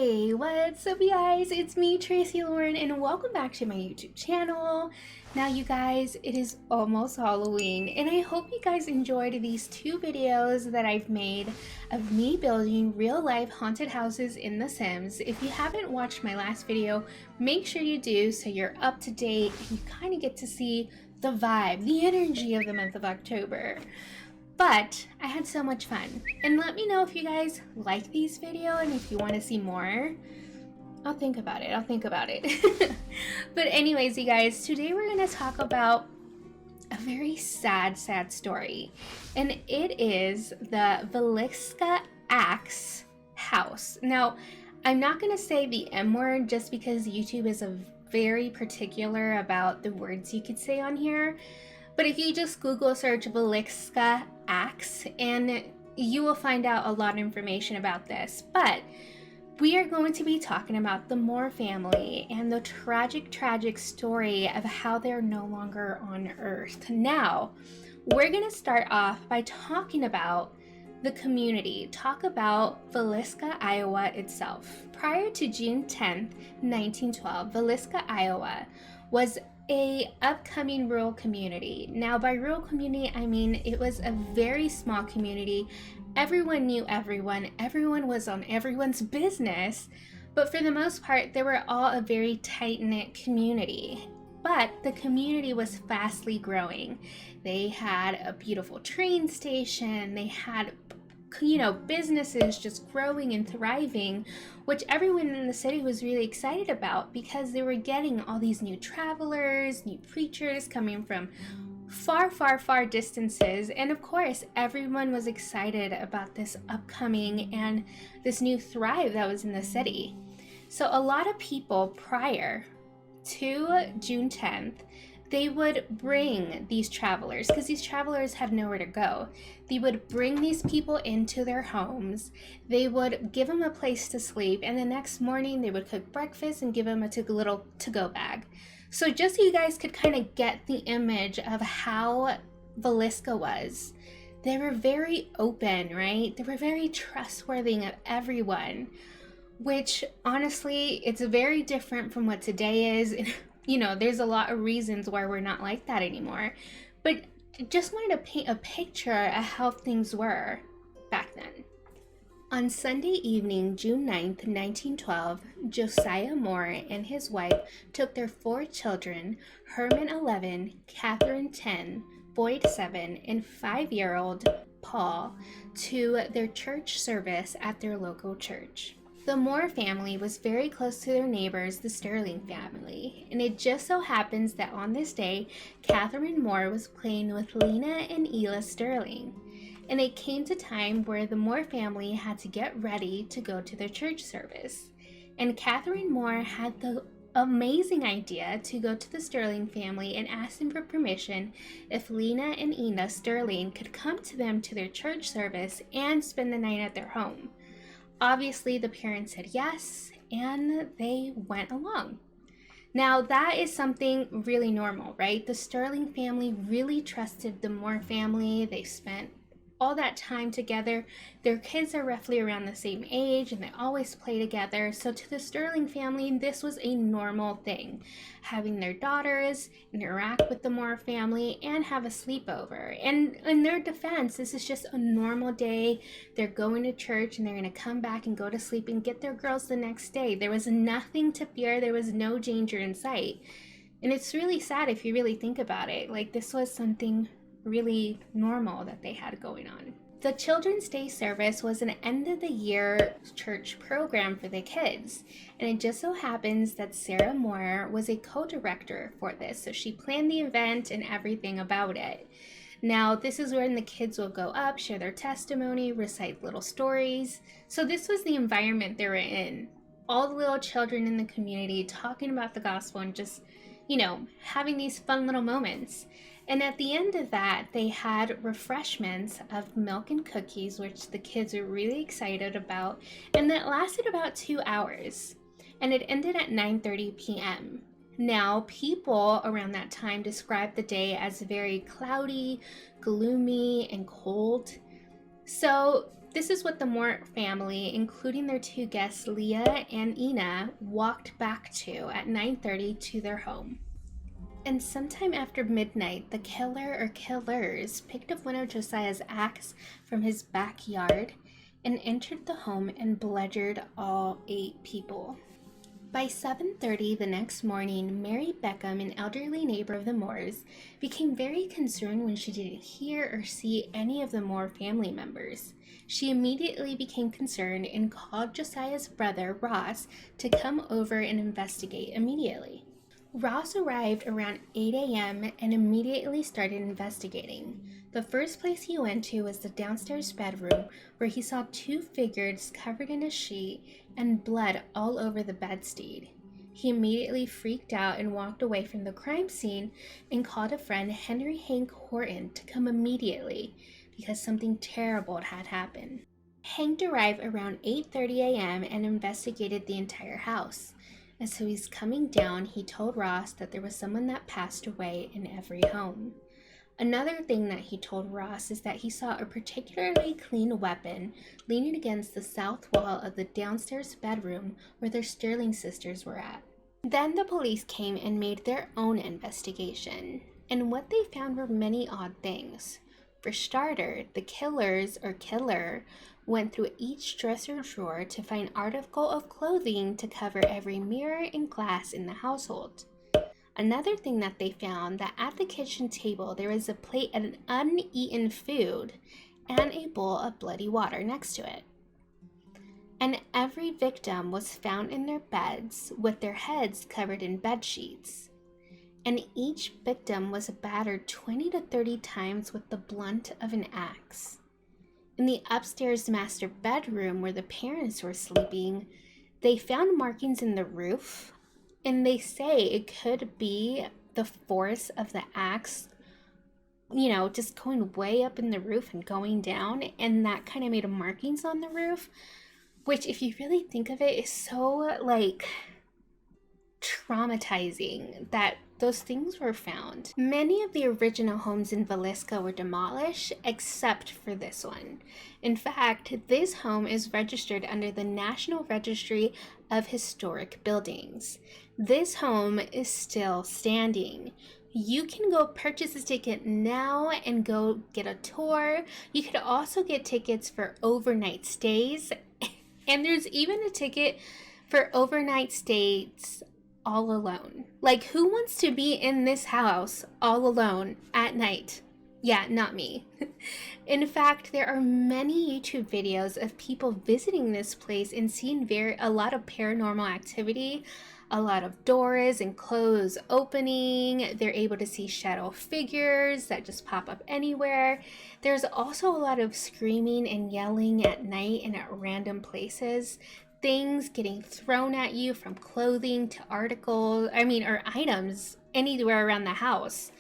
Hey, what's up you guys? It's me, Tracy Loren, and welcome back to my YouTube channel. Now you guys, it is almost Halloween, and I hope you guys enjoyed these two videos that I've made of me building real-life haunted houses in The Sims. If you haven't watched my last video, make sure you do so you're up to date and you kind of get to see the vibe, the energy of the month of October. But I had so much fun, and let me know if you guys like these videos and if you want to see more. I'll think about it. But anyways, you guys, today we're going to talk about a very sad story, and it is the Villisca Axe house. Now, I'm not going to say the M word just because YouTube is very particular about the words you could say on here. But if you just Google search Villisca Axe, and you will find out a lot of information about this. But we are going to be talking about the Moore family and the tragic story of how they're no longer on Earth. Now, we're going to start off by talking about the community, talk about Villisca, Iowa itself. Prior to June 10th, 1912, Villisca, Iowa was a upcoming rural community. Now, by rural community, I mean it was a very small community. Everyone knew everyone. Everyone was on everyone's business. But for the most part, they were all a very tight-knit community. But the community was fastly growing. They had a beautiful train station. They had businesses just growing and thriving, which everyone in the city was really excited about because they were getting all these new travelers, new preachers coming from far distances. And of course, everyone was excited about this upcoming and this new thrive that was in the city. So a lot of people prior to June 10th, they would bring these travelers, because these travelers had nowhere to go. They would bring these people into their homes. They would give them a place to sleep, and the next morning they would cook breakfast and give them a little to-go bag. So just so you guys could kind of get the image of how Villisca was, they were very open, right? They were very trustworthy of everyone, which honestly, it's very different from what today is. There's a lot of reasons why we're not like that anymore. But just wanted to paint a picture of how things were back then. On Sunday evening, June 9th, 1912, Josiah Moore and his wife took their 4 children, Herman 11, Catherine 10, Boyd 7, and 5-year-old Paul, to their church service at their local church. The Moore family was very close to their neighbors, the Sterling family, and it just so happens that on this day, Catherine Moore was playing with Lena and Ela Sterling, and it came to time where the Moore family had to get ready to go to their church service, and Catherine Moore had the amazing idea to go to the Sterling family and ask them for permission if Lena and Ela Sterling could come to them to their church service and spend the night at their home. Obviously, the parents said yes, and they went along. Now, that is something really normal, right? The Sterling family really trusted the Moore family. They spent all that time together. Their kids are roughly around the same age, and they always play together. So to the Sterling family, this was a normal thing, having their daughters interact with the Moore family and have a sleepover. And in their defense, this is just a normal day. They're going to church, and they're going to come back and go to sleep and get their girls the next day. There was nothing to fear. There was no danger in sight. And it's really sad if you really think about it. Like, this was something really normal that they had going on. The Children's Day service was an end-of-the-year church program for the kids, and it just so happens that Sarah Moore was a co-director for this, so she planned the event and everything about it. Now, this is when the kids will go up, share their testimony, recite little stories. So this was the environment they were in. All the little children in the community talking about the gospel and just, having these fun little moments. And at the end of that, they had refreshments of milk and cookies, which the kids were really excited about. And that lasted about 2 hours. And it ended at 9:30 p.m. Now, people around that time described the day as very cloudy, gloomy, and cold. So This is what the Moore family, including their two guests, Leah and Ina, walked back to at 9:30 to their home. And sometime after midnight, the killer or killers picked up one of Josiah's axe from his backyard and entered the home and bludgeoned all 8 people. By 7:30 the next morning, Mary Beckham, an elderly neighbor of the Moores, became very concerned when she didn't hear or see any of the Moore family members. She immediately became concerned and called Josiah's brother, Ross, to come over and investigate immediately. Ross arrived around 8 a.m. and immediately started investigating. The first place he went to was the downstairs bedroom, where he saw 2 figures covered in a sheet and blood all over the bedstead. He immediately freaked out and walked away from the crime scene and called a friend, Henry Hank Horton, to come immediately because something terrible had happened. Hank arrived around 8:30 a.m. and investigated the entire house. As he was coming down, he told Ross that there was someone that passed away in every home. Another thing that he told Ross is that he saw a particularly clean weapon leaning against the south wall of the downstairs bedroom where the Sterling sisters were at. Then the police came and made their own investigation, and what they found were many odd things. For starter, the killers or killer went through each dresser drawer to find an article of clothing to cover every mirror and glass in the household. Another thing that they found, that at the kitchen table there was a plate of an uneaten food and a bowl of bloody water next to it. And every victim was found in their beds with their heads covered in bed sheets. And each victim was battered 20 to 30 times with the blunt of an axe. In the upstairs master bedroom where the parents were sleeping, they found markings in the roof, and they say it could be the force of the axe, just going way up in the roof and going down, and that kind of made markings on the roof, which, if you really think of it, is so, traumatizing that those things were found. Many of the original homes in Villisca were demolished except for this one. In fact, this home is registered under the National Registry of Historic Buildings. This home is still standing. You can go purchase a ticket now and go get a tour. You could also get tickets for overnight stays, and there's even a ticket for overnight stays all alone. Like, who wants to be in this house all alone at night? Yeah, not me. In fact, there are many YouTube videos of people visiting this place and seeing a lot of paranormal activity, a lot of doors and clothes opening. They're able to see shadow figures that just pop up anywhere. There's also a lot of screaming and yelling at night and at random places. Things getting thrown at you, from clothing to articles, or items anywhere around the house.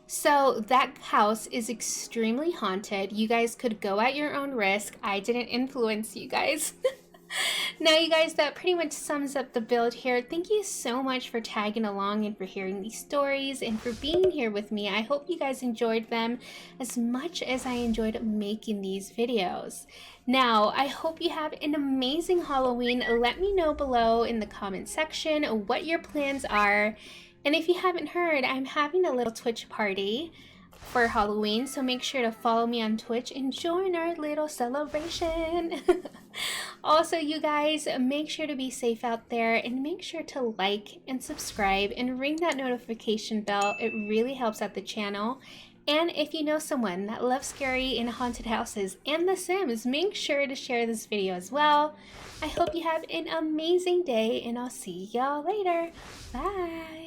So that house is extremely haunted. You guys could go at your own risk. I didn't influence you guys. Now, you guys, that pretty much sums up the build here. Thank you so much for tagging along and for hearing these stories and for being here with me. I hope you guys enjoyed them as much as I enjoyed making these videos. Now, I hope you have an amazing Halloween. Let me know below in the comment section what your plans are. And if you haven't heard, I'm having a little Twitch party for Halloween, so make sure to follow me on Twitch and join our little celebration. Also, you guys, make sure to be safe out there, and make sure to like and subscribe and ring that notification bell. It really helps out the channel. And if you know someone that loves scary and haunted houses and The Sims, make sure to share this video as well. I hope you have an amazing day, and I'll see y'all later. Bye!